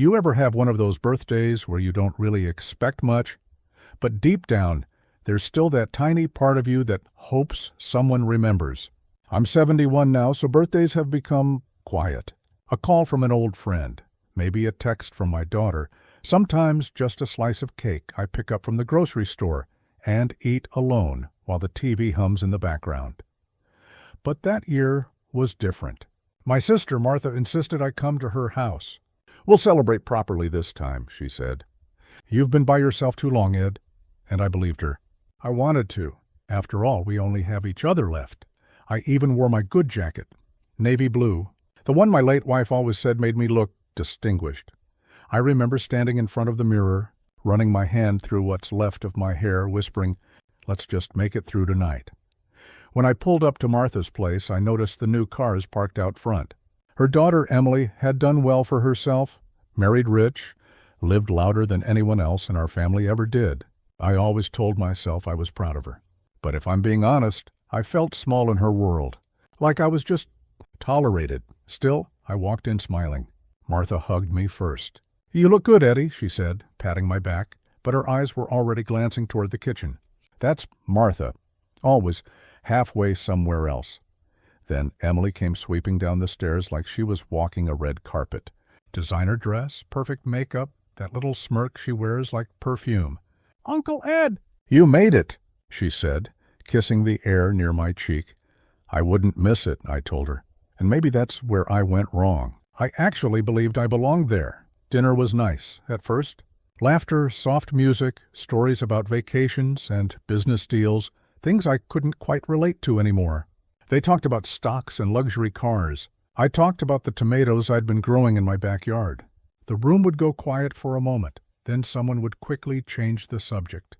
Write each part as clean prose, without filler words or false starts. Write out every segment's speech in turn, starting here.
You ever have one of those birthdays where you don't really expect much, but deep down, there's still that tiny part of you that hopes someone remembers? I'm 71 now, so birthdays have become quiet. A call from an old friend, maybe a text from my daughter, sometimes just a slice of cake I pick up from the grocery store and eat alone while the TV hums in the background. But that year was different. My sister Martha insisted I come to her house. "We'll celebrate properly this time," she said. "You've been by yourself too long, Ed." And I believed her. I wanted to. After all, we only have each other left. I even wore my good jacket, navy blue, the one my late wife always said made me look distinguished. I remember standing in front of the mirror, running my hand through what's left of my hair, whispering, "Let's just make it through tonight." When I pulled up to Martha's place, I noticed the new cars parked out front. Her daughter Emily had done well for herself, married rich, lived louder than anyone else in our family ever did. I always told myself I was proud of her. But if I'm being honest, I felt small in her world, like I was just tolerated. Still, I walked in smiling. Martha hugged me first. "You look good, Eddie," she said, patting my back, but her eyes were already glancing toward the kitchen. That's Martha, always halfway somewhere else. Then Emily came sweeping down the stairs like she was walking a red carpet. Designer dress, perfect makeup, that little smirk she wears like perfume. "Uncle Ed!" "You made it," she said, kissing the air near my cheek. I wouldn't miss it, I told her. And maybe that's where I went wrong. I actually believed I belonged there. Dinner was nice, at first. Laughter, soft music, stories about vacations and business deals, things I couldn't quite relate to anymore. They talked about stocks and luxury cars. I talked about the tomatoes I'd been growing in my backyard. The room would go quiet for a moment, then someone would quickly change the subject.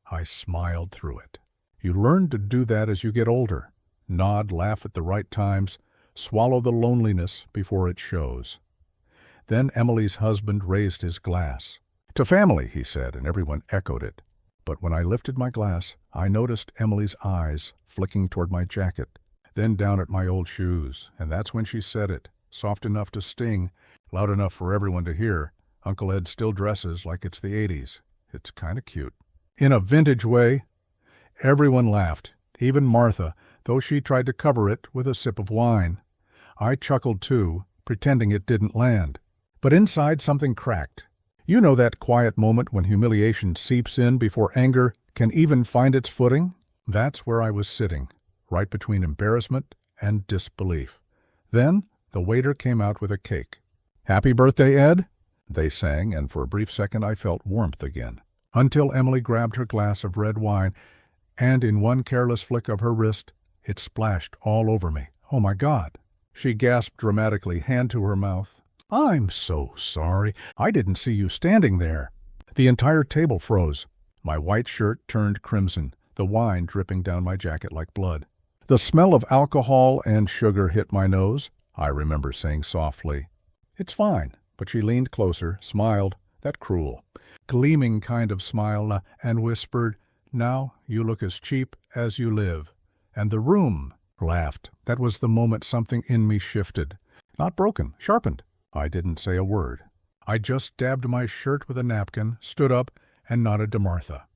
I smiled through it. You learn to do that as you get older. Nod, laugh at the right times, swallow the loneliness before it shows. Then Emily's husband raised his glass. "To family," he said, and everyone echoed it. But when I lifted my glass, I noticed Emily's eyes flicking toward my jacket, then down at my old shoes, and that's when she said it, soft enough to sting, loud enough for everyone to hear. "Uncle Ed still dresses like it's the 80s. It's kind of cute." In a vintage way. Everyone laughed, even Martha, though she tried to cover it with a sip of wine. I chuckled too, pretending it didn't land. But inside something cracked. You know that quiet moment when humiliation seeps in before anger can even find its footing? That's where I was sitting, right between embarrassment and disbelief. Then the waiter came out with a cake. "Happy birthday, Ed," they sang, and for a brief second I felt warmth again. Until Emily grabbed her glass of red wine, and in one careless flick of her wrist, it splashed all over me. "Oh my God!" She gasped dramatically, hand to her mouth. "I'm so sorry. I didn't see you standing there." The entire table froze. My white shirt turned crimson, the wine dripping down my jacket like blood. The smell of alcohol and sugar hit my nose, I remember saying softly. "It's fine." But she leaned closer, smiled, that cruel, gleaming kind of smile, and whispered, "Now you look as cheap as you live." And the room laughed. That was the moment something in me shifted. Not broken, sharpened. I didn't say a word. I just dabbed my shirt with a napkin, stood up, and nodded to Martha.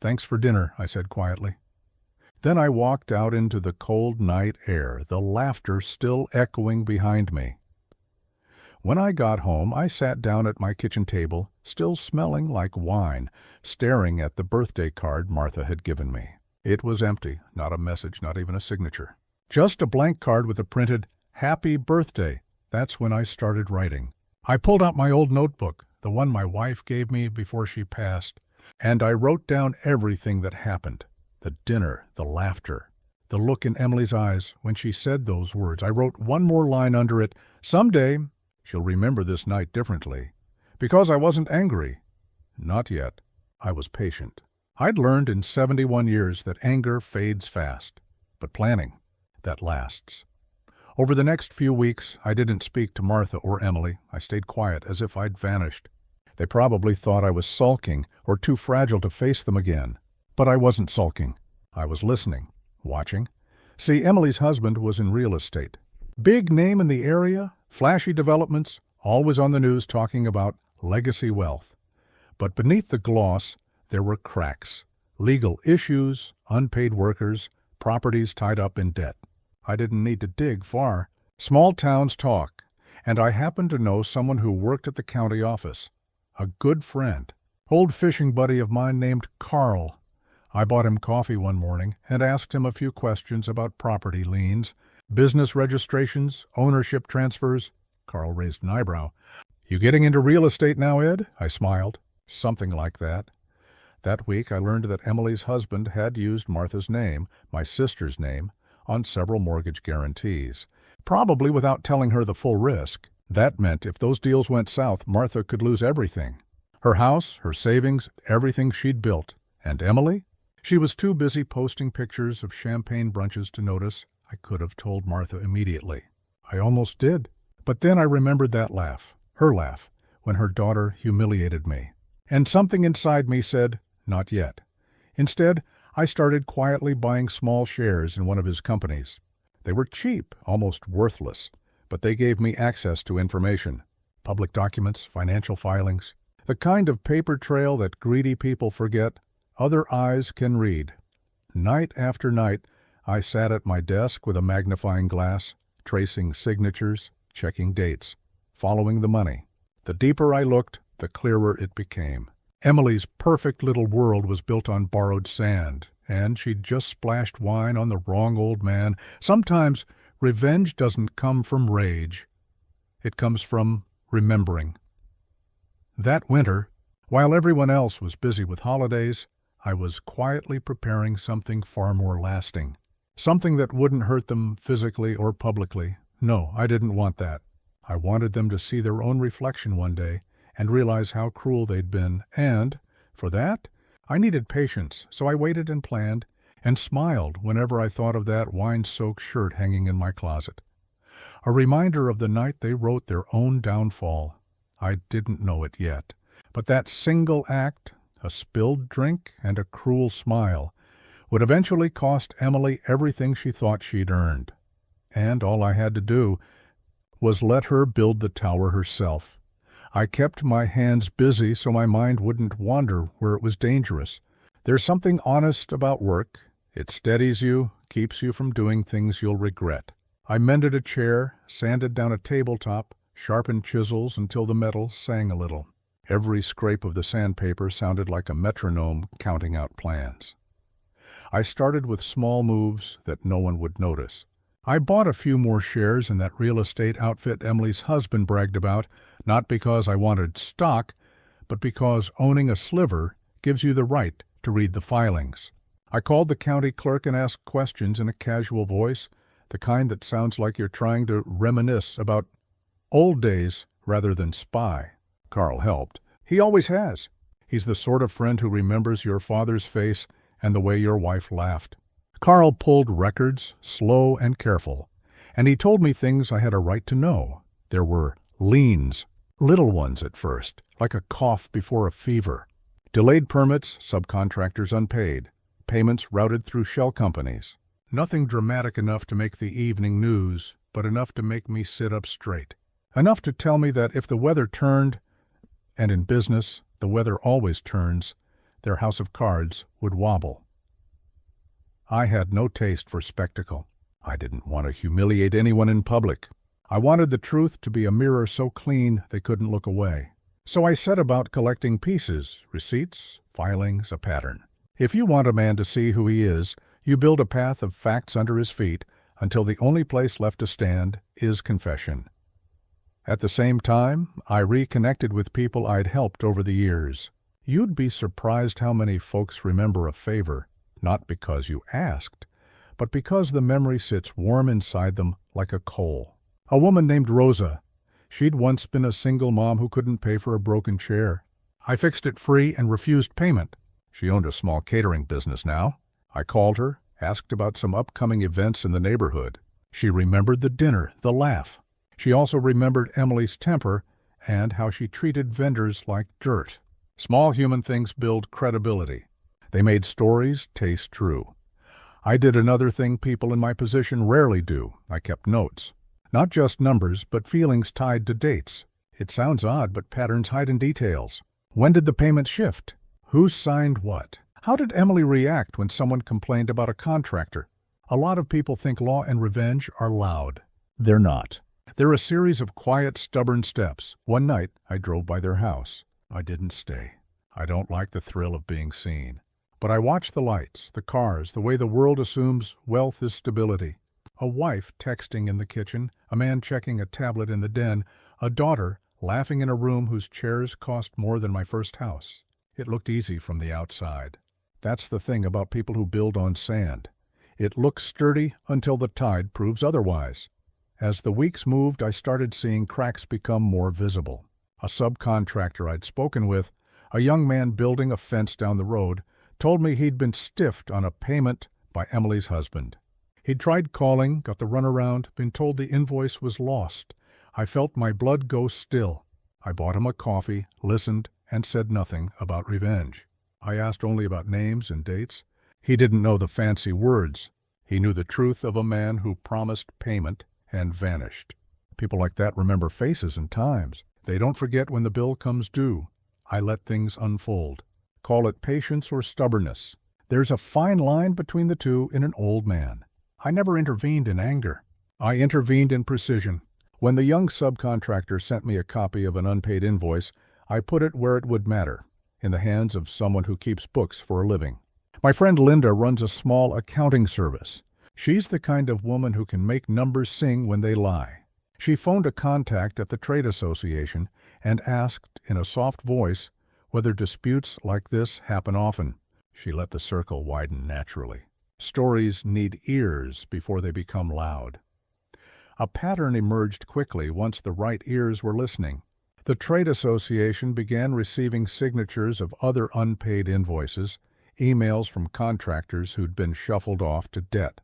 "Thanks for dinner," I said quietly. Then I walked out into the cold night air, the laughter still echoing behind me. When I got home, I sat down at my kitchen table, still smelling like wine, staring at the birthday card Martha had given me. It was empty, not a message, not even a signature. Just a blank card with a printed, "Happy Birthday." That's when I started writing. I pulled out my old notebook, the one my wife gave me before she passed, and I wrote down everything that happened. The dinner, the laughter, the look in Emily's eyes when she said those words. I wrote one more line under it. "Someday she'll remember this night differently." Because I wasn't angry. Not yet. I was patient. I'd learned in 71 years that anger fades fast, but planning, that lasts. Over the next few weeks, I didn't speak to Martha or Emily. I stayed quiet, as if I'd vanished. They probably thought I was sulking or too fragile to face them again. But I wasn't sulking. I was listening, watching. See, Emily's husband was in real estate. Big name in the area, flashy developments, always on the news talking about legacy wealth. But beneath the gloss, there were cracks, legal issues, unpaid workers, properties tied up in debt. I didn't need to dig far. Small towns talk, and I happened to know someone who worked at the county office. A good friend, old fishing buddy of mine named Carl. I bought him coffee one morning and asked him a few questions about property liens, business registrations, ownership transfers. Carl raised an eyebrow. "You getting into real estate now, Ed?" I smiled. "Something like that." That week I learned that Emily's husband had used Martha's name, my sister's name, on several mortgage guarantees, probably without telling her the full risk. That meant if those deals went south, Martha could lose everything. Her house, her savings, everything she'd built. And Emily? She was too busy posting pictures of champagne brunches to notice. I could have told Martha immediately. I almost did. But then I remembered that laugh, her laugh, when her daughter humiliated me. And something inside me said, not yet. Instead, I started quietly buying small shares in one of his companies. They were cheap, almost worthless, but they gave me access to information, public documents, financial filings, the kind of paper trail that greedy people forget, other eyes can read. Night after night, I sat at my desk with a magnifying glass, tracing signatures, checking dates, following the money. The deeper I looked, the clearer it became. Emily's perfect little world was built on borrowed sand, and she'd just splashed wine on the wrong old man. Sometimes revenge doesn't come from rage. It comes from remembering. That winter, while everyone else was busy with holidays, I was quietly preparing something far more lasting. Something that wouldn't hurt them physically or publicly. No, I didn't want that. I wanted them to see their own reflection one day and realize how cruel they'd been, and, for that, I needed patience, so I waited and planned, and smiled whenever I thought of that wine-soaked shirt hanging in my closet. A reminder of the night they wrote their own downfall. I didn't know it yet, but that single act, a spilled drink and a cruel smile, would eventually cost Emily everything she thought she'd earned. And all I had to do was let her build the tower herself. I kept my hands busy so my mind wouldn't wander where it was dangerous. There's something honest about work. It steadies you, keeps you from doing things you'll regret. I mended a chair, sanded down a tabletop, sharpened chisels until the metal sang a little. Every scrape of the sandpaper sounded like a metronome counting out plans. I started with small moves that no one would notice. I bought a few more shares in that real estate outfit Emily's husband bragged about, not because I wanted stock, but because owning a sliver gives you the right to read the filings. I called the county clerk and asked questions in a casual voice, the kind that sounds like you're trying to reminisce about old days rather than spy. Carl helped. He always has. He's the sort of friend who remembers your father's face and the way your wife laughed. Carl pulled records, slow and careful, and he told me things I had a right to know. There were liens, little ones at first, like a cough before a fever. Delayed permits, subcontractors unpaid, payments routed through shell companies. Nothing dramatic enough to make the evening news, but enough to make me sit up straight. Enough to tell me that if the weather turned, and in business the weather always turns, their house of cards would wobble. I had no taste for spectacle. I didn't want to humiliate anyone in public. I wanted the truth to be a mirror so clean they couldn't look away. So I set about collecting pieces, receipts, filings, a pattern. If you want a man to see who he is, you build a path of facts under his feet until the only place left to stand is confession. At the same time, I reconnected with people I'd helped over the years. You'd be surprised how many folks remember a favor, not because you asked, but because the memory sits warm inside them like a coal. A woman named Rosa. She'd once been a single mom who couldn't pay for a broken chair. I fixed it free and refused payment. She owned a small catering business now. I called her, asked about some upcoming events in the neighborhood. She remembered the dinner, the laugh. She also remembered Emily's temper and how she treated vendors like dirt. Small human things build credibility. They made stories taste true. I did another thing people in my position rarely do. I kept notes. Not just numbers, but feelings tied to dates. It sounds odd, but patterns hide in details. When did the payment shift? Who signed what? How did Emily react when someone complained about a contractor? A lot of people think law and revenge are loud. They're not. They're a series of quiet, stubborn steps. One night, I drove by their house. I didn't stay. I don't like the thrill of being seen. But I watch the lights, the cars, the way the world assumes wealth is stability. A wife texting in the kitchen, a man checking a tablet in the den, a daughter laughing in a room whose chairs cost more than my first house. It looked easy from the outside. That's the thing about people who build on sand. It looks sturdy until the tide proves otherwise. As the weeks moved, I started seeing cracks become more visible. A subcontractor I'd spoken with, a young man building a fence down the road, told me he'd been stiffed on a payment by Emily's husband. He'd tried calling, got the runaround, been told the invoice was lost. I felt my blood go still. I bought him a coffee, listened, and said nothing about revenge. I asked only about names and dates. He didn't know the fancy words. He knew the truth of a man who promised payment and vanished. People like that remember faces and times. They don't forget when the bill comes due. I let things unfold. Call it patience or stubbornness. There's a fine line between the two in an old man. I never intervened in anger. I intervened in precision. When the young subcontractor sent me a copy of an unpaid invoice, I put it where it would matter, in the hands of someone who keeps books for a living. My friend Linda runs a small accounting service. She's the kind of woman who can make numbers sing when they lie. She phoned a contact at the trade association and asked in a soft voice whether disputes like this happen often. She let the circle widen naturally. Stories need ears before they become loud. A pattern emerged quickly once the right ears were listening. The trade association began receiving signatures of other unpaid invoices, emails from contractors who'd been shuffled off to debt,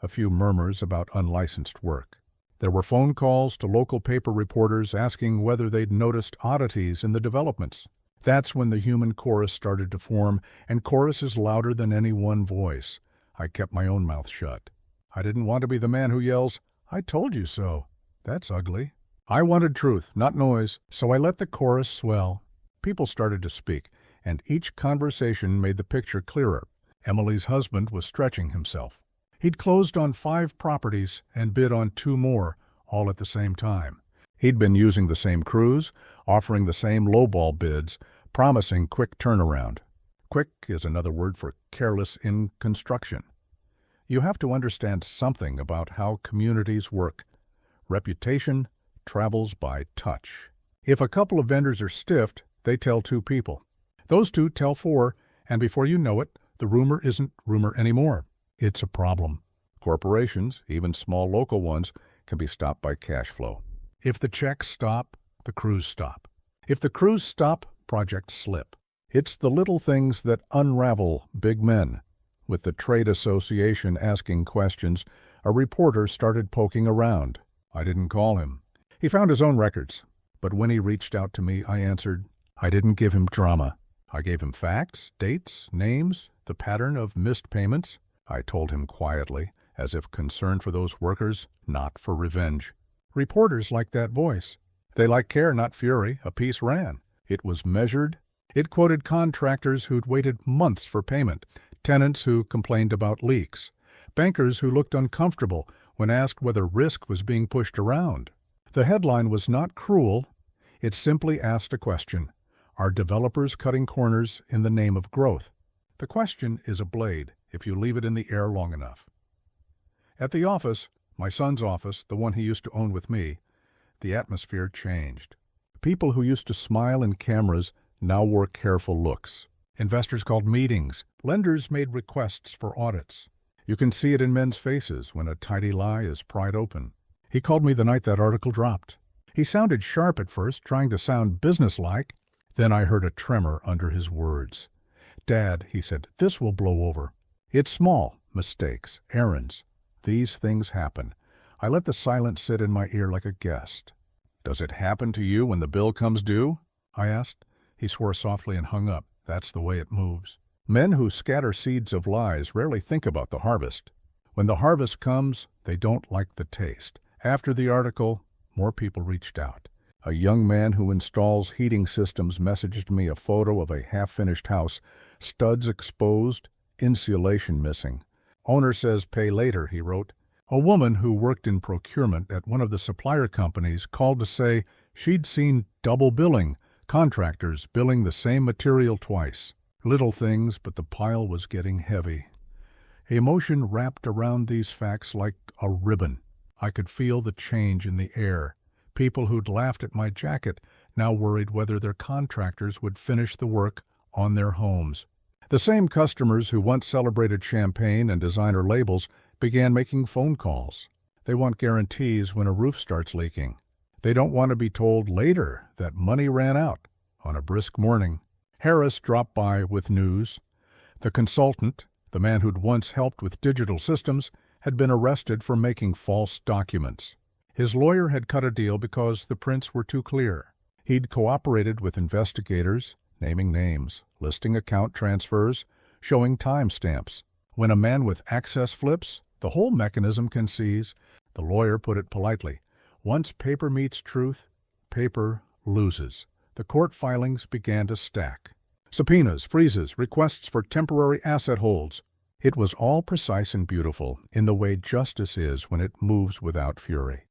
a few murmurs about unlicensed work. There were phone calls to local paper reporters asking whether they'd noticed oddities in the developments. That's when the human chorus started to form, and chorus is louder than any one voice. I kept my own mouth shut. I didn't want to be the man who yells, "I told you so." That's ugly. I wanted truth, not noise, so I let the chorus swell. People started to speak, and each conversation made the picture clearer. Emily's husband was stretching himself. He'd closed on 5 properties and bid on 2 more, all at the same time. He'd been using the same crews, offering the same lowball bids, promising quick turnaround. Quick is another word for careless in construction. You have to understand something about how communities work. Reputation travels by touch. If a couple of vendors are stiffed, they tell 2 people. Those 2 tell 4, and before you know it, the rumor isn't rumor anymore. It's a problem. Corporations, even small local ones, can be stopped by cash flow. If the checks stop, the crews stop. If the crews stop, projects slip. It's the little things that unravel big men. With the trade association asking questions, a reporter started poking around. I didn't call him. He found his own records. But when he reached out to me, I answered. I didn't give him drama. I gave him facts, dates, names, the pattern of missed payments. I told him quietly, as if concerned for those workers, not for revenge. Reporters like that voice. They like care, not fury. A piece ran. It was measured. It quoted contractors who'd waited months for payment, tenants who complained about leaks, bankers who looked uncomfortable when asked whether risk was being pushed around. The headline was not cruel. It simply asked a question. Are developers cutting corners in the name of growth? The question is a blade if you leave it in the air long enough. At the office, my son's office, the one he used to own with me, the atmosphere changed. People who used to smile in cameras now wore careful looks. Investors called meetings. Lenders made requests for audits. You can see it in men's faces when a tidy lie is pried open. He called me the night that article dropped. He sounded sharp at first, trying to sound businesslike. Then I heard a tremor under his words. "Dad," he said, "this will blow over. It's small. Mistakes. Errands. These things happen." I let the silence sit in my ear like a guest. "Does it happen to you when the bill comes due?" I asked. He swore softly and hung up. That's the way it moves. Men who scatter seeds of lies rarely think about the harvest. When the harvest comes, they don't like the taste. After the article, more people reached out. A young man who installs heating systems messaged me a photo of a half-finished house, studs exposed, insulation missing. Owner says pay later, he wrote. A woman who worked in procurement at one of the supplier companies called to say she'd seen double billing, contractors billing the same material twice. Little things, but the pile was getting heavy. Emotion wrapped around these facts like a ribbon. I could feel the change in the air. People who'd laughed at my jacket now worried whether their contractors would finish the work on their homes. The same customers who once celebrated champagne and designer labels began making phone calls. They want guarantees when a roof starts leaking. They don't want to be told later that money ran out. On a brisk morning, Harris dropped by with news. The consultant, the man who'd once helped with digital systems, had been arrested for making false documents. His lawyer had cut a deal because the prints were too clear. He'd cooperated with investigators, naming names, listing account transfers, showing timestamps. When a man with access flips, the whole mechanism can seize. The lawyer put it politely. Once paper meets truth, paper loses. The court filings began to stack. Subpoenas, freezes, requests for temporary asset holds. It was all precise and beautiful in the way justice is when it moves without fury.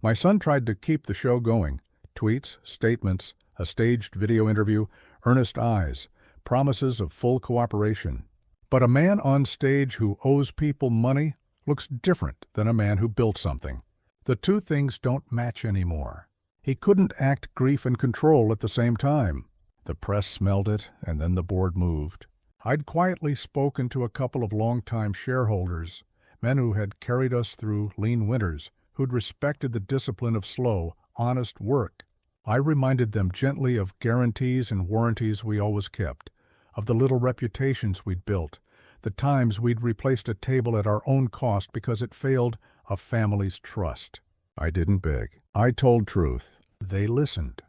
My son tried to keep the show going. Tweets, statements, a staged video interview, earnest eyes, promises of full cooperation. But a man on stage who owes people money looks different than a man who built something. The two things don't match anymore. He couldn't act grief and control at the same time. The press smelled it, and then the board moved. I'd quietly spoken to a couple of longtime shareholders, men who had carried us through lean winters, who'd respected the discipline of slow, honest work. I reminded them gently of guarantees and warranties we always kept, of the little reputations we'd built, the times we'd replaced a table at our own cost because it failed a family's trust. I didn't beg. I told truth. They listened.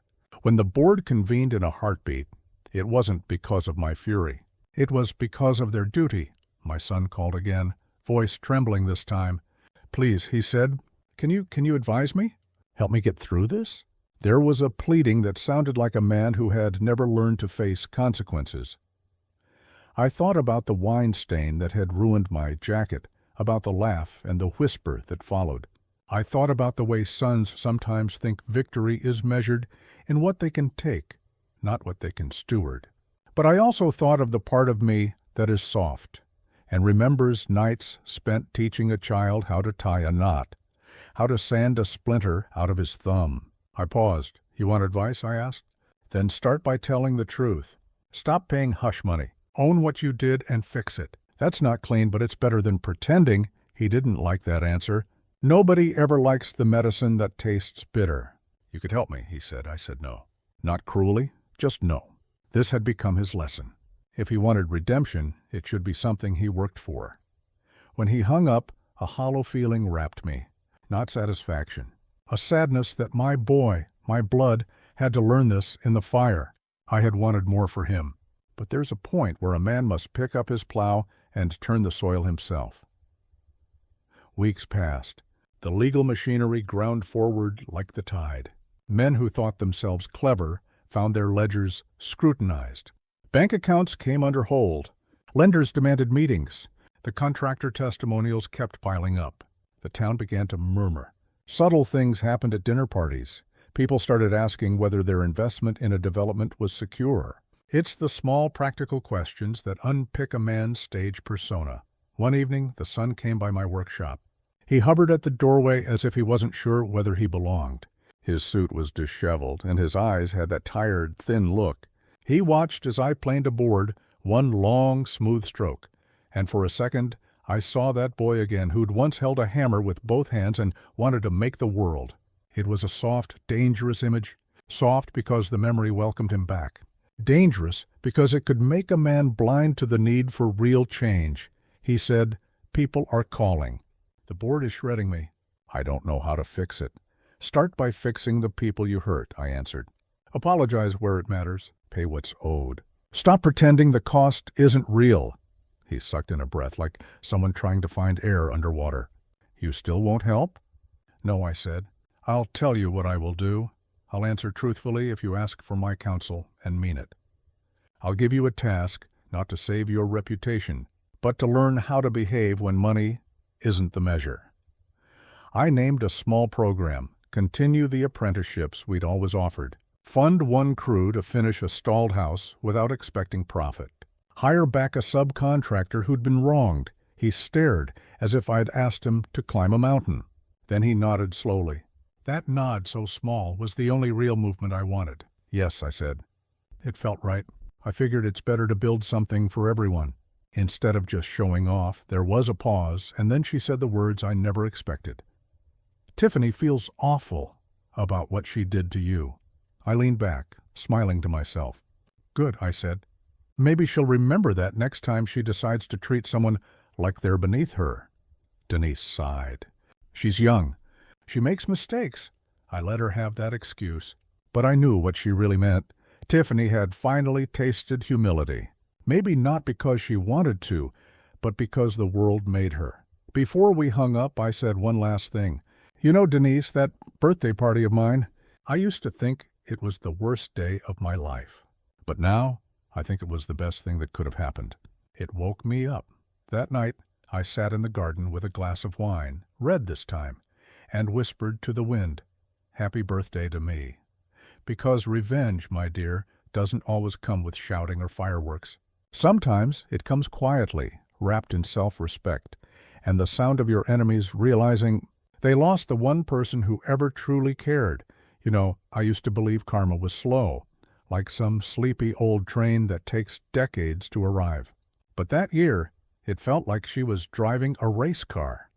When the board convened in a heartbeat, it wasn't because of my fury. It was because of their duty. My son called again, voice trembling this time. Please, he said, Can you advise me? Help me get through this? There was a pleading that sounded like a man who had never learned to face consequences. I thought about the wine stain that had ruined my jacket, about the laugh and the whisper that followed. I thought about the way sons sometimes think victory is measured in what they can take, not what they can steward. But I also thought of the part of me that is soft and remembers nights spent teaching a child how to tie a knot, how to sand a splinter out of his thumb. I paused. You want advice? I asked. Then start by telling the truth. Stop paying hush money. Own what you did and fix it. That's not clean, but it's better than pretending. He didn't like that answer. Nobody ever likes the medicine that tastes bitter. You could help me, he said. I said no. Not cruelly, just no. This had become his lesson. If he wanted redemption, it should be something he worked for. When he hung up, a hollow feeling wrapped me. Not satisfaction. A sadness that my boy, my blood, had to learn this in the fire. I had wanted more for him. But there's a point where a man must pick up his plow and turn the soil himself. Weeks passed. The legal machinery ground forward like the tide. Men who thought themselves clever found their ledgers scrutinized. Bank accounts came under hold. Lenders demanded meetings. The contractor testimonials kept piling up. The town began to murmur. Subtle things happened at dinner parties. People started asking whether their investment in a development was secure. It's the small practical questions that unpick a man's stage persona. One evening, the son came by my workshop. He hovered at the doorway as if he wasn't sure whether he belonged. His suit was disheveled, and his eyes had that tired, thin look. He watched as I planed a board, one long, smooth stroke. And for a second, I saw that boy again who'd once held a hammer with both hands and wanted to make the world. It was a soft, dangerous image. Soft because the memory welcomed him back. Dangerous because it could make a man blind to the need for real change. He said, "People are calling. The board is shredding me. I don't know how to fix it." "Start by fixing the people you hurt," I answered. "Apologize where it matters. Pay what's owed. Stop pretending the cost isn't real." He sucked in a breath like someone trying to find air underwater. "You still won't help?" "No," I said. "I'll tell you what I will do. I'll answer truthfully if you ask for my counsel and mean it. I'll give you a task, not to save your reputation, but to learn how to behave when money isn't the measure. I named a small program, continue the apprenticeships we'd always offered. Fund one crew to finish a stalled house without expecting profit. Hire back a subcontractor who'd been wronged. He stared as if I'd asked him to climb a mountain. Then he nodded slowly. That nod, so small, was the only real movement I wanted. Yes, I said. It felt right. I figured it's better to build something for everyone. Instead of just showing off, there was a pause, and then she said the words I never expected. Tiffany feels awful about what she did to you. I leaned back, smiling to myself. Good, I said. Maybe she'll remember that next time she decides to treat someone like they're beneath her. Denise sighed. She's young. She makes mistakes. I let her have that excuse. But I knew what she really meant. Tiffany had finally tasted humility. Maybe not because she wanted to, but because the world made her. Before we hung up, I said one last thing. You know, Denise, that birthday party of mine, I used to think it was the worst day of my life. But now, I think it was the best thing that could have happened. It woke me up. That night, I sat in the garden with a glass of wine, red this time, and whispered to the wind, "Happy birthday to me." Because revenge, my dear, doesn't always come with shouting or fireworks. Sometimes it comes quietly, wrapped in self-respect, and the sound of your enemies realizing they lost the one person who ever truly cared. You know, I used to believe karma was slow, like some sleepy old train that takes decades to arrive. But that year, it felt like she was driving a race car.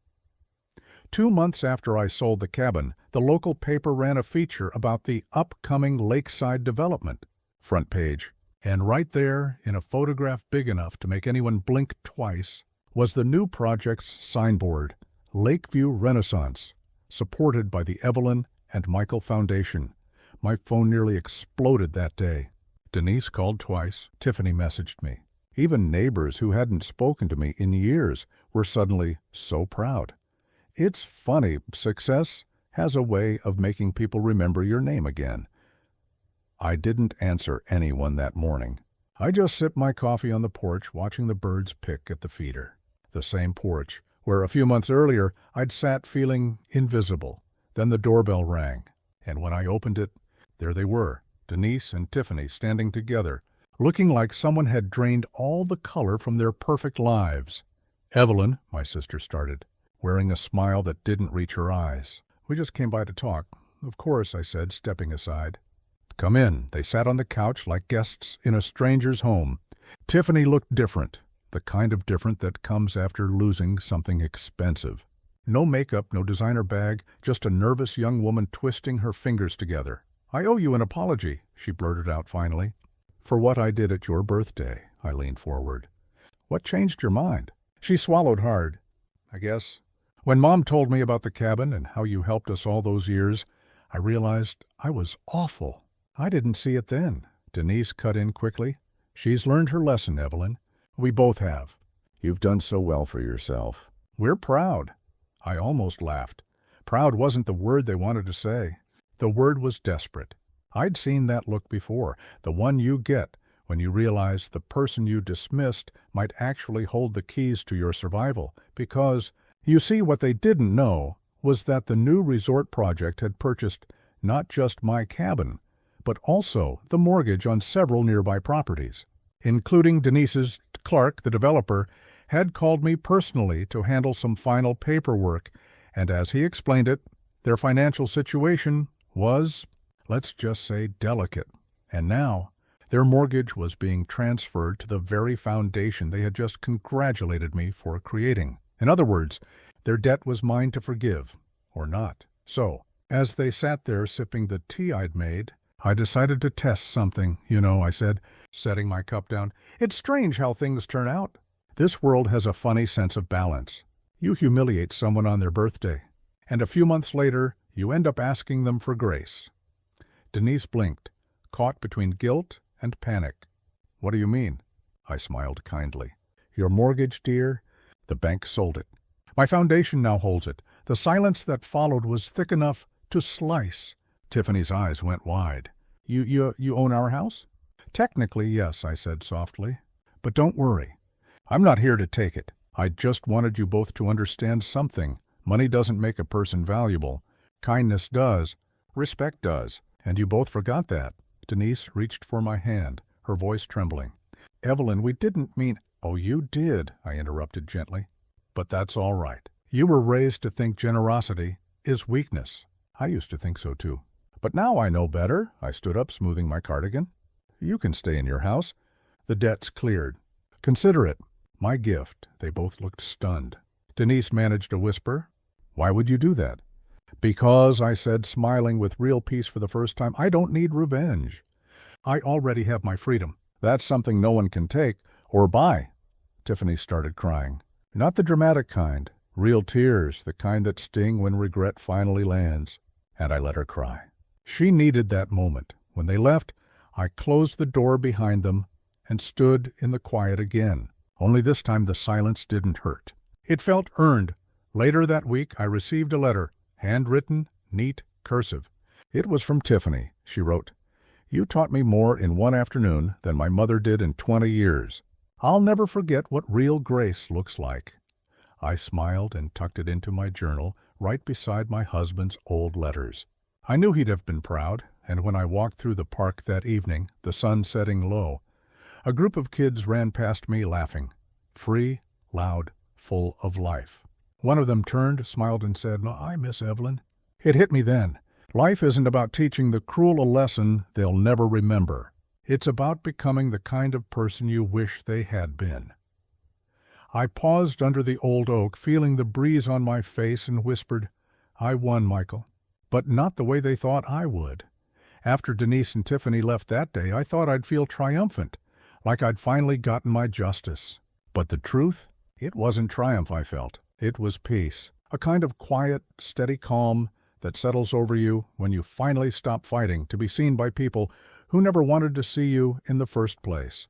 2 months after I sold the cabin, the local paper ran a feature about the upcoming lakeside development. Front page. And right there, in a photograph big enough to make anyone blink twice, was the new project's signboard, Lakeview Renaissance, supported by the Evelyn and Michael Foundation. My phone nearly exploded that day. Denise called twice. Tiffany messaged me. Even neighbors who hadn't spoken to me in years were suddenly so proud. It's funny, success has a way of making people remember your name again. I didn't answer anyone that morning. I just sipped my coffee on the porch watching the birds pick at the feeder. The same porch where a few months earlier I'd sat feeling invisible. Then the doorbell rang, and when I opened it, there they were, Denise and Tiffany standing together, looking like someone had drained all the color from their perfect lives. Evelyn, my sister started, wearing a smile that didn't reach her eyes. We just came by to talk. Of course, I said, stepping aside. Come in. They sat on the couch like guests in a stranger's home. Tiffany looked different, the kind of different that comes after losing something expensive. No makeup, no designer bag, just a nervous young woman twisting her fingers together. I owe you an apology, she blurted out finally. For what I did at your birthday, I leaned forward. What changed your mind? She swallowed hard. I guess. When Mom told me about the cabin and how you helped us all those years, I realized I was awful. I didn't see it then. Denise cut in quickly. She's learned her lesson, Evelyn. We both have. You've done so well for yourself. We're proud. I almost laughed. Proud wasn't the word they wanted to say. The word was desperate. I'd seen that look before, the one you get when you realize the person you dismissed might actually hold the keys to your survival, because, you see, what they didn't know was that the new resort project had purchased not just my cabin, but also the mortgage on several nearby properties. Including Denise's Clark, the developer, had called me personally to handle some final paperwork, and as he explained it, their financial situation was, let's just say, delicate. And now, their mortgage was being transferred to the very foundation they had just congratulated me for creating. In other words, their debt was mine to forgive, or not. So, as they sat there sipping the tea I'd made, I decided to test something, I said, setting my cup down. It's strange how things turn out. This world has a funny sense of balance. You humiliate someone on their birthday, and a few months later, you end up asking them for grace. Denise blinked, caught between guilt and panic. What do you mean? I smiled kindly. Your mortgage, dear? The bank sold it. My foundation now holds it. The silence that followed was thick enough to slice, Tiffany's eyes went wide. You own our house? Technically, yes, I said softly. But don't worry. I'm not here to take it. I just wanted you both to understand something. Money doesn't make a person valuable. Kindness does. Respect does. And you both forgot that. Denise reached for my hand, her voice trembling. Evelyn, we didn't mean— Oh, you did, I interrupted gently. But that's all right. You were raised to think generosity is weakness. I used to think so too. But now I know better. I stood up, smoothing my cardigan. You can stay in your house. The debt's cleared. Consider it my gift. They both looked stunned. Denise managed a whisper. Why would you do that? Because, I said, smiling with real peace for the first time, I don't need revenge. I already have my freedom. That's something no one can take or buy. Tiffany started crying. Not the dramatic kind. Real tears, the kind that sting when regret finally lands. And I let her cry. She needed that moment. When they left, I closed the door behind them and stood in the quiet again. Only this time the silence didn't hurt. It felt earned. Later that week, I received a letter, handwritten, neat, cursive. It was from Tiffany. She wrote, You taught me more in one afternoon than my mother did in 20 years. I'll never forget what real grace looks like. I smiled and tucked it into my journal right beside my husband's old letters. I knew he'd have been proud, and when I walked through the park that evening, the sun setting low, a group of kids ran past me laughing, free, loud, full of life. One of them turned, smiled, and said, I miss Evelyn. It hit me then. Life isn't about teaching the cruel a lesson they'll never remember. It's about becoming the kind of person you wish they had been. I paused under the old oak, feeling the breeze on my face, and whispered, I won, Michael. But not the way they thought I would. After Denise and Tiffany left that day, I thought I'd feel triumphant, like I'd finally gotten my justice. But the truth? It wasn't triumph I felt. It was peace, a kind of quiet, steady calm that settles over you when you finally stop fighting to be seen by people who never wanted to see you in the first place.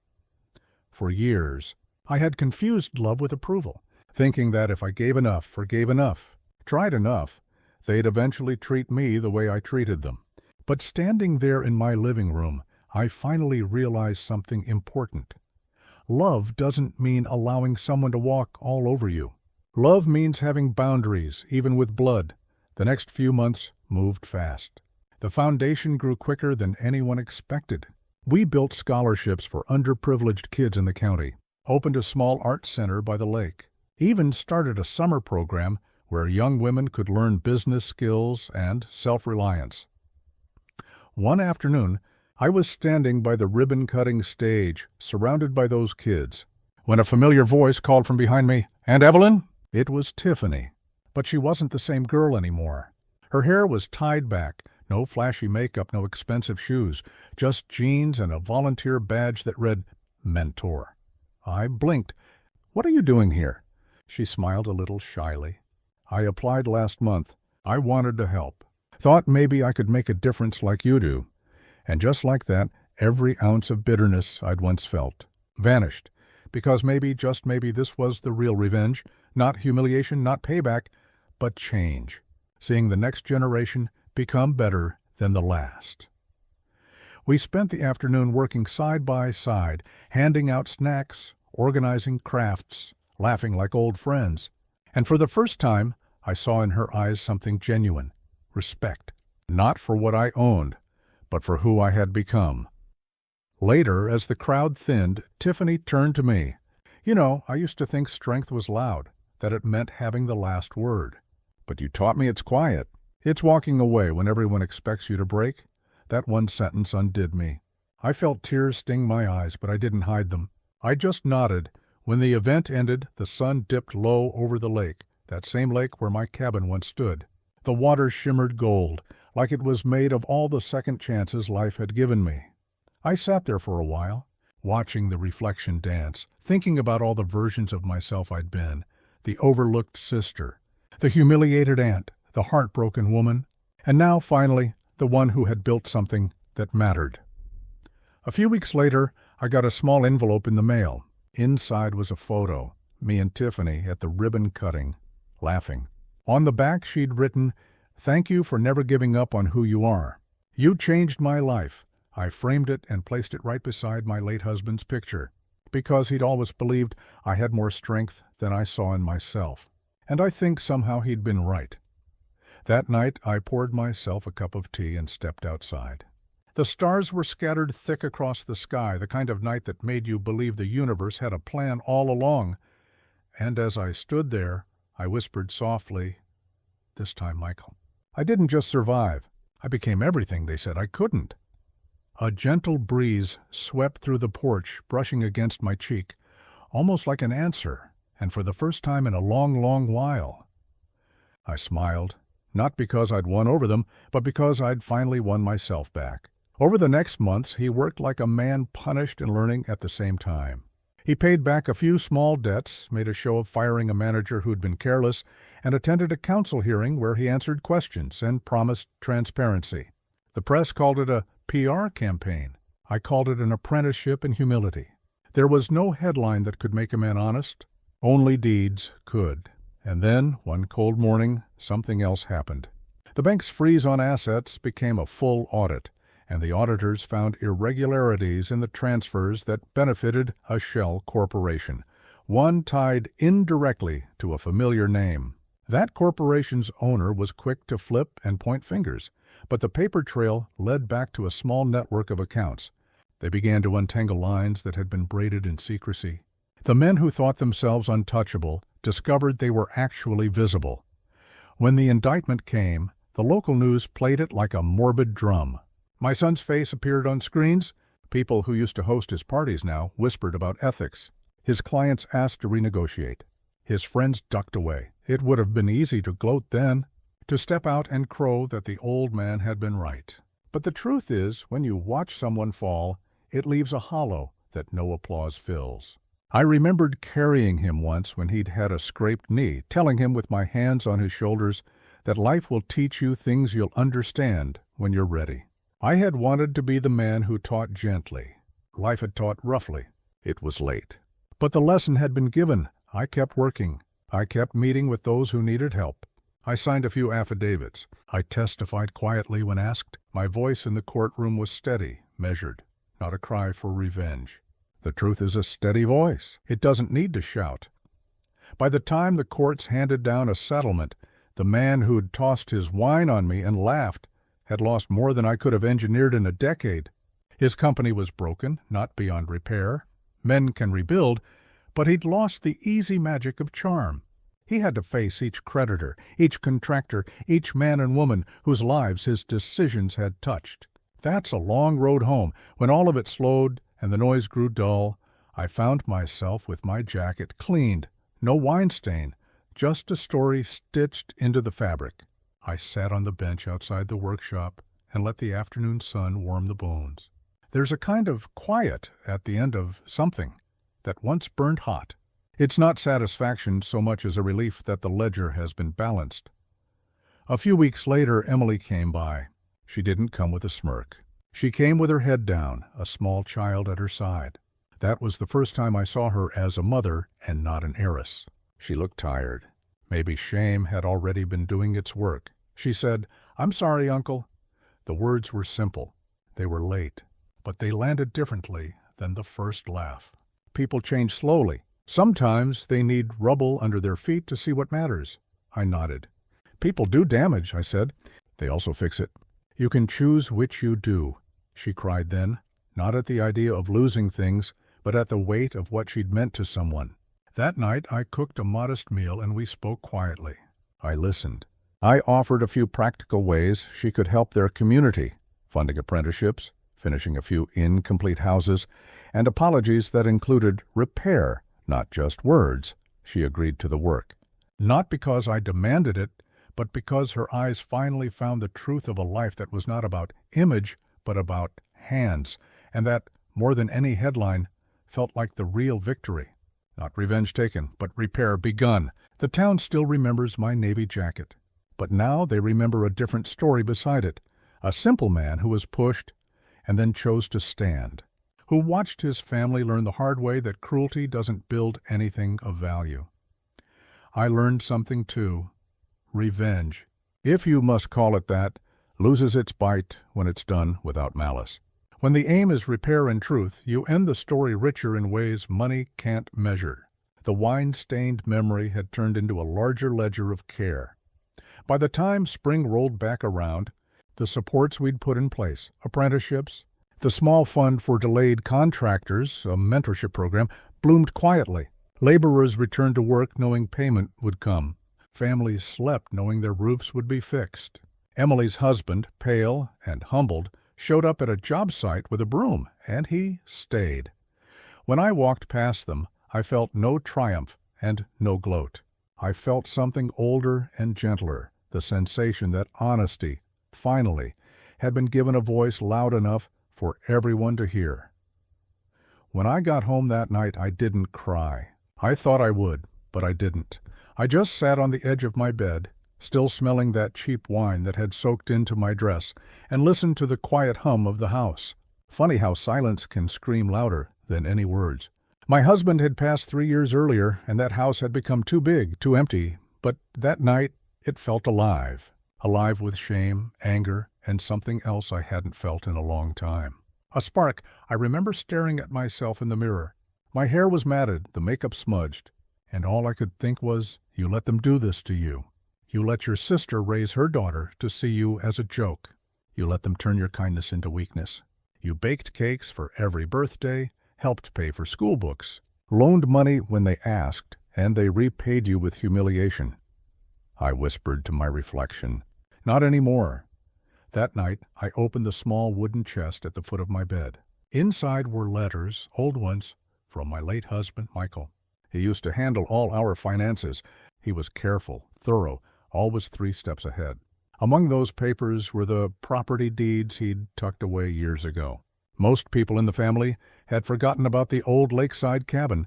For years, I had confused love with approval, thinking that if I gave enough, forgave enough, tried enough, they'd eventually treat me the way I treated them. But standing there in my living room, I finally realized something important. Love doesn't mean allowing someone to walk all over you. Love means having boundaries, even with blood. The next few months moved fast. The foundation grew quicker than anyone expected. We built scholarships for underprivileged kids in the county, opened a small art center by the lake, even started a summer program where young women could learn business skills and self-reliance. One afternoon, I was standing by the ribbon-cutting stage, surrounded by those kids, when a familiar voice called from behind me, "And Evelyn?" It was Tiffany, but she wasn't the same girl anymore. Her hair was tied back, no flashy makeup, no expensive shoes, just jeans and a volunteer badge that read, Mentor. I blinked. "What are you doing here?" She smiled a little shyly. "I applied last month. I wanted to help. Thought maybe I could make a difference like you do." And just like that, every ounce of bitterness I'd once felt vanished, because maybe, just maybe, this was the real revenge, not humiliation, not payback, but change, seeing the next generation become better than the last. We spent the afternoon working side by side, handing out snacks, organizing crafts, laughing like old friends. And for the first time, I saw in her eyes something genuine, respect, not for what I owned, but for who I had become. Later, as the crowd thinned, Tiffany turned to me. "You know, I used to think strength was loud, that it meant having the last word. But you taught me it's quiet. It's walking away when everyone expects you to break." That one sentence undid me. I felt tears sting my eyes, but I didn't hide them. I just nodded. When the event ended, the sun dipped low over the lake, that same lake where my cabin once stood. The water shimmered gold, like it was made of all the second chances life had given me. I sat there for a while, watching the reflection dance, thinking about all the versions of myself I'd been, the overlooked sister, the humiliated aunt, the heartbroken woman, and now, finally, the one who had built something that mattered. A few weeks later, I got a small envelope in the mail. Inside was a photo, me and Tiffany at the ribbon cutting, laughing. On the back she'd written, "Thank you for never giving up on who you are." "You changed my life." I framed it and placed it right beside my late husband's picture, because he'd always believed I had more strength than I saw in myself. And I think somehow he'd been right. That night I poured myself a cup of tea and stepped outside. The stars were scattered thick across the sky, the kind of night that made you believe the universe had a plan all along. And as I stood there, I whispered softly, "This time, Michael, I didn't just survive. I became everything they said I couldn't." A gentle breeze swept through the porch, brushing against my cheek, almost like an answer, and for the first time in a long, long while. I smiled, not because I'd won over them, but because I'd finally won myself back. Over the next months, he worked like a man punished and learning at the same time. He paid back a few small debts, made a show of firing a manager who'd been careless, and attended a council hearing where he answered questions and promised transparency. The press called it a PR campaign. I called it an apprenticeship in humility. There was no headline that could make a man honest. Only deeds could. And then, one cold morning, something else happened. The bank's freeze on assets became a full audit, and the auditors found irregularities in the transfers that benefited a shell corporation, one tied indirectly to a familiar name. That corporation's owner was quick to flip and point fingers, but the paper trail led back to a small network of accounts. They began to untangle lines that had been braided in secrecy. The men who thought themselves untouchable discovered they were actually visible. When the indictment came, the local news played it like a morbid drum. My son's face appeared on screens. People who used to host his parties now whispered about ethics. His clients asked to renegotiate. His friends ducked away. It would have been easy to gloat then, to step out and crow that the old man had been right. But the truth is, when you watch someone fall, it leaves a hollow that no applause fills. I remembered carrying him once when he'd had a scraped knee, telling him with my hands on his shoulders that life will teach you things you'll understand when you're ready. I had wanted to be the man who taught gently. Life had taught roughly. It was late. But the lesson had been given. I kept working. I kept meeting with those who needed help. I signed a few affidavits. I testified quietly when asked. My voice in the courtroom was steady, measured, not a cry for revenge. The truth is a steady voice. It doesn't need to shout. By the time the courts handed down a settlement, the man who'd tossed his wine on me and laughed had lost more than I could have engineered in a decade. His company was broken, not beyond repair. Men can rebuild, but he'd lost the easy magic of charm. He had to face each creditor, each contractor, each man and woman whose lives his decisions had touched. That's a long road home. When all of it slowed and the noise grew dull, I found myself with my jacket cleaned, no wine stain, just a story stitched into the fabric. I sat on the bench outside the workshop and let the afternoon sun warm the bones. There's a kind of quiet at the end of something that once burned hot. It's not satisfaction so much as a relief that the ledger has been balanced. A few weeks later, Emily came by. She didn't come with a smirk. She came with her head down, a small child at her side. That was the first time I saw her as a mother and not an heiress. She looked tired. Maybe shame had already been doing its work. She said, "I'm sorry, Uncle." The words were simple. They were late, but they landed differently than the first laugh. People change slowly. Sometimes they need rubble under their feet to see what matters. I nodded. "People do damage," I said. "They also fix it." "You can choose which you do," she cried then, not at the idea of losing things, but at the weight of what she'd meant to someone. That night I cooked a modest meal and we spoke quietly. I listened. I offered a few practical ways she could help their community, funding apprenticeships, finishing a few incomplete houses, and apologies that included repair, not just words. She agreed to the work. Not because I demanded it, but because her eyes finally found the truth of a life that was not about image, but about hands, and that, more than any headline, felt like the real victory. Not revenge taken, but repair begun. The town still remembers my navy jacket. But now they remember a different story beside it. A simple man who was pushed and then chose to stand. Who watched his family learn the hard way that cruelty doesn't build anything of value. I learned something too. Revenge, if you must call it that, loses its bite when it's done without malice. When the aim is repair and truth, you end the story richer in ways money can't measure. The wine-stained memory had turned into a larger ledger of care. By the time spring rolled back around, the supports we'd put in place, apprenticeships, the small fund for delayed contractors, a mentorship program, bloomed quietly. Laborers returned to work knowing payment would come. Families slept knowing their roofs would be fixed. Emily's husband, pale and humbled, showed up at a job site with a broom, and he stayed. When I walked past them, I felt no triumph and no gloat. I felt something older and gentler, the sensation that honesty, finally, had been given a voice loud enough for everyone to hear. When I got home that night, I didn't cry. I thought I would, but I didn't. I just sat on the edge of my bed, still smelling that cheap wine that had soaked into my dress, and listened to the quiet hum of the house. Funny how silence can scream louder than any words. My husband had passed 3 years earlier, and that house had become too big, too empty, but that night it felt alive. Alive with shame, anger, and something else I hadn't felt in a long time. A spark. I remember staring at myself in the mirror. My hair was matted, the makeup smudged, and all I could think was, you let them do this to you. You let your sister raise her daughter to see you as a joke. You let them turn your kindness into weakness. You baked cakes for every birthday, helped pay for school books, loaned money when they asked, and they repaid you with humiliation. I whispered to my reflection, not anymore. That night, I opened the small wooden chest at the foot of my bed. Inside were letters, old ones, from my late husband, Michael. He used to handle all our finances. He was careful, thorough, always 3 steps ahead. Among those papers were the property deeds he'd tucked away years ago. Most people in the family had forgotten about the old lakeside cabin,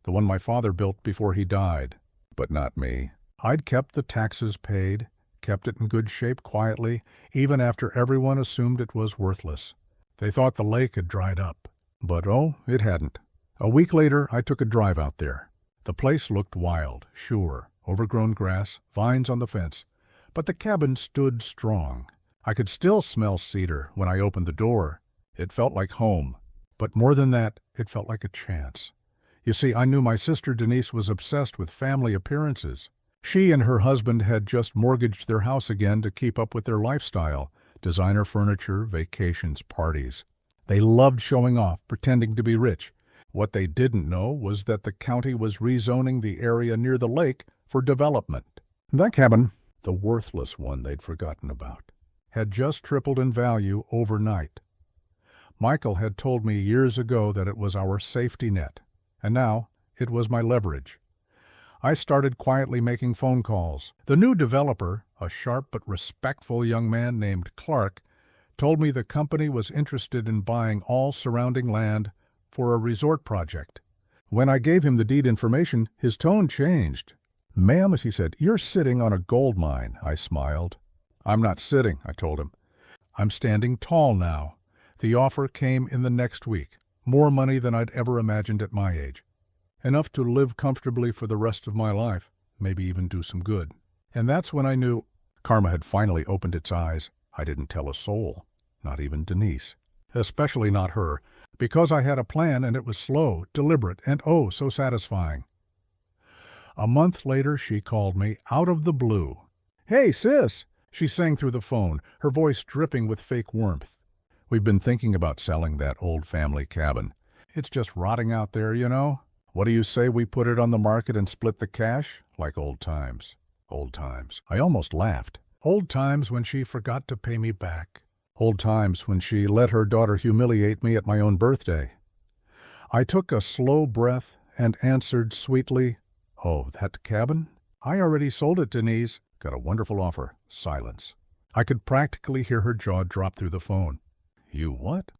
the one my father built before he died. But not me. I'd kept the taxes paid, kept it in good shape quietly, even after everyone assumed it was worthless. They thought the lake had dried up. But oh, it hadn't. A week later, I took a drive out there. The place looked wild, sure, overgrown grass, vines on the fence, but the cabin stood strong. I could still smell cedar when I opened the door. It felt like home. But more than that, it felt like a chance. You see, I knew my sister Denise was obsessed with family appearances. She and her husband had just mortgaged their house again to keep up with their lifestyle, designer furniture, vacations, parties. They loved showing off, pretending to be rich. What they didn't know was that the county was rezoning the area near the lake for development. That cabin, the worthless one they'd forgotten about, had just tripled in value overnight. Michael had told me years ago that it was our safety net, and now it was my leverage. I started quietly making phone calls. The new developer, a sharp but respectful young man named Clark, told me the company was interested in buying all surrounding land for a resort project. When I gave him the deed information, his tone changed. "Ma'am," he said, "you're sitting on a gold mine." I smiled. "I'm not sitting," I told him. "I'm standing tall now." The offer came in the next week. More money than I'd ever imagined at my age. Enough to live comfortably for the rest of my life, maybe even do some good. And that's when I knew karma had finally opened its eyes. I didn't tell a soul, not even Denise. Especially not her, because I had a plan and it was slow, deliberate, and oh, so satisfying. A month later, she called me out of the blue. "Hey, sis!" She sang through the phone, her voice dripping with fake warmth. "We've been thinking about selling that old family cabin. It's just rotting out there, you know. What do you say we put it on the market and split the cash? Like old times." Old times. I almost laughed. Old times when she forgot to pay me back. Old times when she let her daughter humiliate me at my own birthday. I took a slow breath and answered sweetly, "Oh, that cabin? I already sold it, Denise. Got a wonderful offer." Silence. I could practically hear her jaw drop through the phone. "You what?"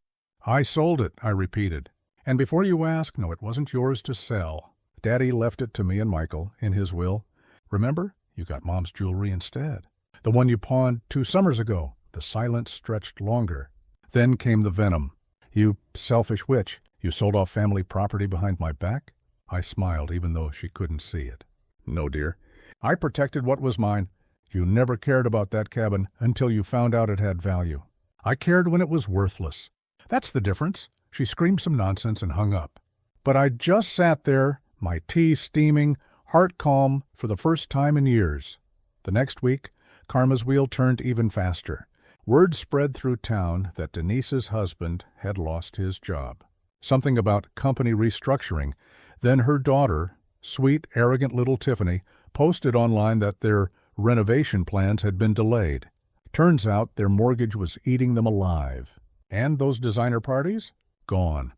"I sold it," I repeated. "And before you ask, no, it wasn't yours to sell. Daddy left it to me and Michael in his will. Remember? You got Mom's jewelry instead. The one you pawned 2 summers ago." The silence stretched longer. Then came the venom. "You selfish witch. You sold off family property behind my back?" I smiled, even though she couldn't see it. "No, dear. I protected what was mine. You never cared about that cabin until you found out it had value. I cared when it was worthless. That's the difference. She screamed some nonsense and hung up. But I just sat there, my tea steaming, heart calm for the first time in years. The next week, Karma's wheel turned even faster. Word spread through town that Denise's husband had lost his job. Something about company restructuring. Then her daughter, sweet, arrogant little Tiffany, posted online that their renovation plans had been delayed. Turns out their mortgage was eating them alive. And those designer parties? Gone.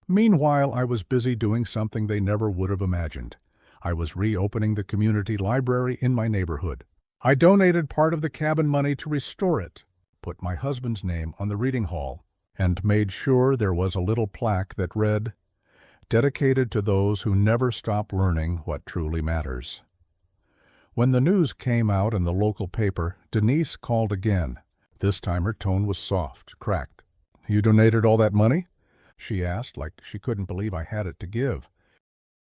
Meanwhile, I was busy doing something they never would have imagined. I was reopening the community library in my neighborhood. I donated part of the cabin money to restore it, put my husband's name on the reading hall, and made sure there was a little plaque that read, "Dedicated to those who never stop learning what truly matters." When the news came out in the local paper, Denise called again. This time her tone was soft, cracked. "You donated all that money?" she asked, like she couldn't believe I had it to give.